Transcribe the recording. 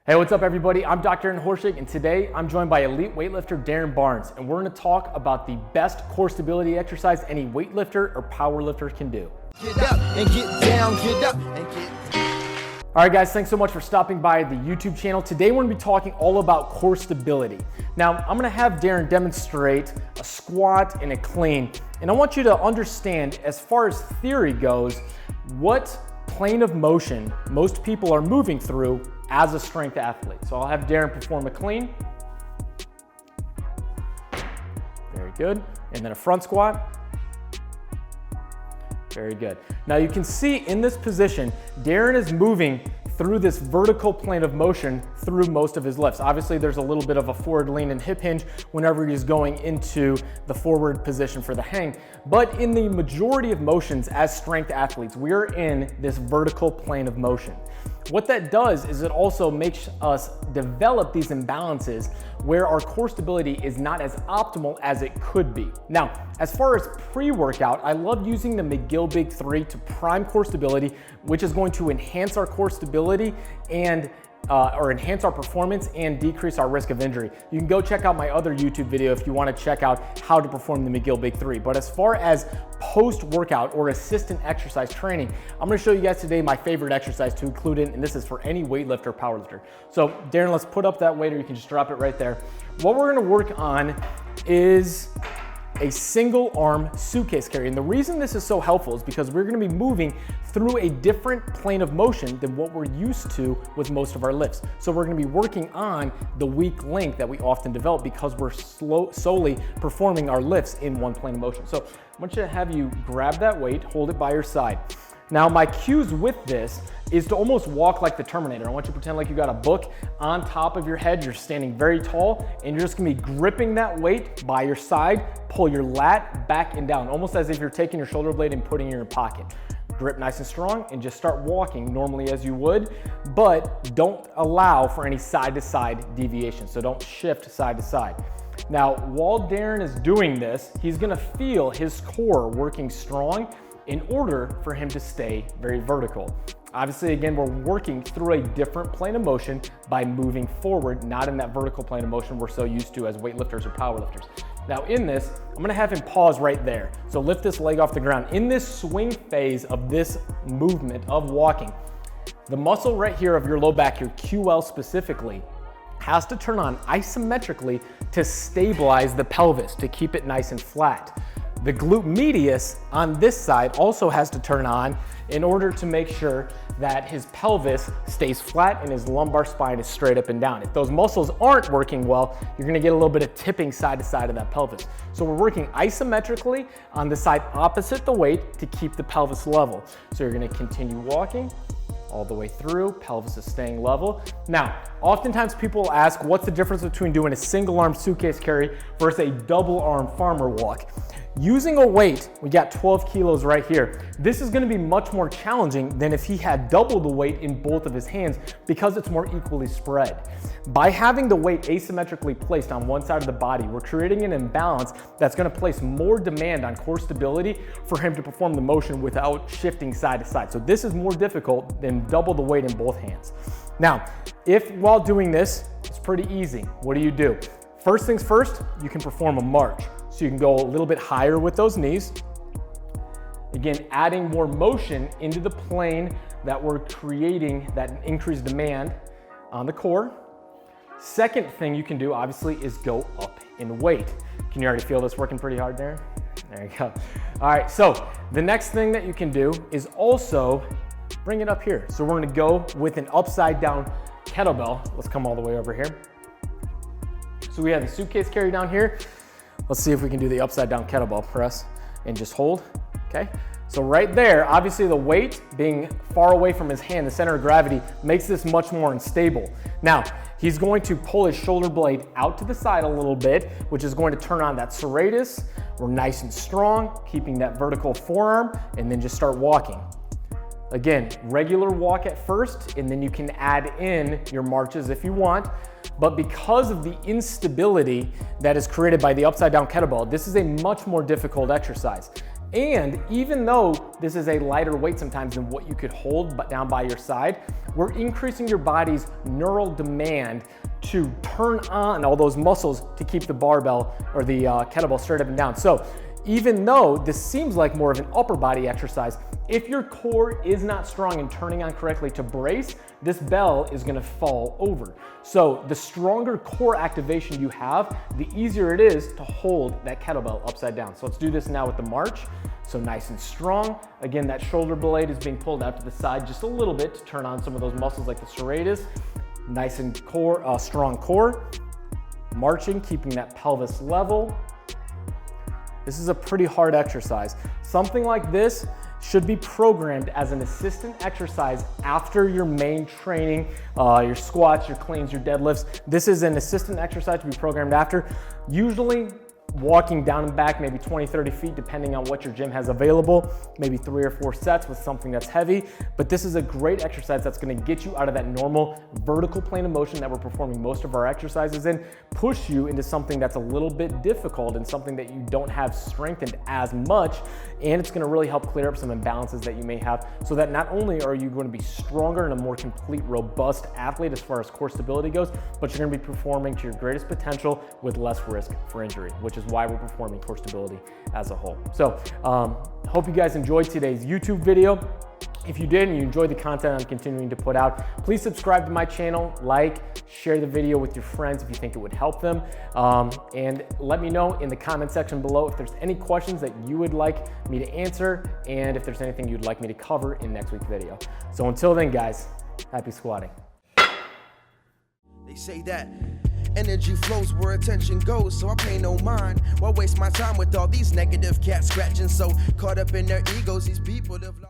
Hey, what's up everybody? I'm Dr. Aaron Horschig, and today I'm joined by elite weightlifter Darren Barnes, and we're gonna talk about the best core stability exercise any weightlifter or powerlifter can do. Get up and get down, get up and get All right guys, thanks so much for stopping by the YouTube channel. Today we're gonna be talking all about core stability. Now, I'm gonna have Darren demonstrate a squat and a clean, and I want you to understand, as far as theory goes, what plane of motion most people are moving through as a strength athlete. So I'll have Darren perform a clean. Very good. And then a front squat. Very good. Now you can see in this position, Darren is moving through this vertical plane of motion through most of his lifts. Obviously there's a little bit of a forward lean and hip hinge whenever he's going into the forward position for the hang. But in the majority of motions as strength athletes, we are in this vertical plane of motion. What that does is it also makes us develop these imbalances where our core stability is not as optimal as it could be. Now, as far as pre-workout, I love using the McGill Big 3 to prime core stability, which is going to enhance our core stability and or enhance our performance and decrease our risk of injury. You can go check out my other YouTube video if you want to check out how to perform the McGill Big 3. But as far as post-workout or assistant exercise training, I'm going to show you guys today my favorite exercise to include in, and this is for any weightlifter or powerlifter. So Darren, let's put up that weight, or you can just drop it right there. What we're going to work on is a single arm suitcase carry. And the reason this is so helpful is because we're gonna be moving through a different plane of motion than what we're used to with most of our lifts. So we're gonna be working on the weak link that we often develop because we're solely performing our lifts in one plane of motion. So I want you to have you grab that weight, hold it by your side. Now my cues with this is to almost walk like the Terminator. I want you to pretend like you got a book on top of your head, you're standing very tall, and you're just gonna be gripping that weight by your side, pull your lat back and down, almost as if you're taking your shoulder blade and putting it in your pocket. Grip nice and strong and just start walking normally as you would, but don't allow for any side-to-side deviation. So don't shift side to side. Now, while Darren is doing this, he's gonna feel his core working strong in order for him to stay very vertical. Obviously, again, we're working through a different plane of motion by moving forward, not in that vertical plane of motion we're so used to as weightlifters or powerlifters. Now in this, I'm gonna have him pause right there. So lift this leg off the ground. In this swing phase of this movement of walking, the muscle right here of your low back, your QL specifically, has to turn on isometrically to stabilize the pelvis, to keep it nice and flat. The glute medius on this side also has to turn on in order to make sure that his pelvis stays flat and his lumbar spine is straight up and down. If those muscles aren't working well, you're gonna get a little bit of tipping side to side of that pelvis. So we're working isometrically on the side opposite the weight to keep the pelvis level. So you're gonna continue walking all the way through, pelvis is staying level. Now, oftentimes people ask, what's the difference between doing a single arm suitcase carry versus a double arm farmer walk? Using a weight, we got 12 kilos right here. This is gonna be much more challenging than if he had double the weight in both of his hands because it's more equally spread. By having the weight asymmetrically placed on one side of the body, we're creating an imbalance that's gonna place more demand on core stability for him to perform the motion without shifting side to side. So this is more difficult than double the weight in both hands. Now, if while doing this, it's pretty easy. What do? First things first, you can perform a march. So you can go a little bit higher with those knees. Again, adding more motion into the plane that we're creating that increased demand on the core. Second thing you can do, obviously, is go up in weight. Can you already feel this working pretty hard there? There you go. All right, so the next thing that you can do is also bring it up here. So we're gonna go with an upside down kettlebell. Let's come all the way over here. So we have the suitcase carry down here. Let's see if we can do the upside down kettlebell press and just hold, okay? So right there, obviously the weight being far away from his hand, the center of gravity, makes this much more unstable. Now, he's going to pull his shoulder blade out to the side a little bit, which is going to turn on that serratus. We're nice and strong, keeping that vertical forearm, and then just start walking. Again, regular walk at first, and then you can add in your marches if you want. But because of the instability that is created by the upside down kettlebell, this is a much more difficult exercise. And even though this is a lighter weight sometimes than what you could hold but down by your side, we're increasing your body's neural demand to turn on all those muscles to keep the barbell or the kettlebell straight up and down. So even though this seems like more of an upper body exercise, if your core is not strong and turning on correctly to brace, this bell is gonna fall over. So the stronger core activation you have, the easier it is to hold that kettlebell upside down. So let's do this now with the march. So nice and strong. Again, that shoulder blade is being pulled out to the side just a little bit to turn on some of those muscles like the serratus. Nice and strong core. Marching, keeping that pelvis level. This is a pretty hard exercise. Something like this should be programmed as an assistant exercise after your main training, your squats, your cleans, your deadlifts. This is an assistant exercise to be programmed after. Usually walking down and back maybe 20, 30 feet, depending on what your gym has available, maybe 3 or 4 sets with something that's heavy. But this is a great exercise that's gonna get you out of that normal vertical plane of motion that we're performing most of our exercises in, push you into something that's a little bit difficult and something that you don't have strengthened as much. And it's gonna really help clear up some imbalances that you may have, so that not only are you gonna be stronger and a more complete, robust athlete as far as core stability goes, but you're gonna be performing to your greatest potential with less risk for injury, which is why we're performing core stability as a whole. So hope you guys enjoyed today's YouTube video. If you did and you enjoyed the content I'm continuing to put out, please subscribe to my channel, share the video with your friends if you think it would help them, and let me know in the comment section below if there's any questions that you would like me to answer and if there's anything you'd like me to cover in next week's video. So until then, guys, happy squatting. They say that energy flows where attention goes, so I pay no mind. Why waste my time with all these negative cats scratching? So caught up in their egos, these people have lost.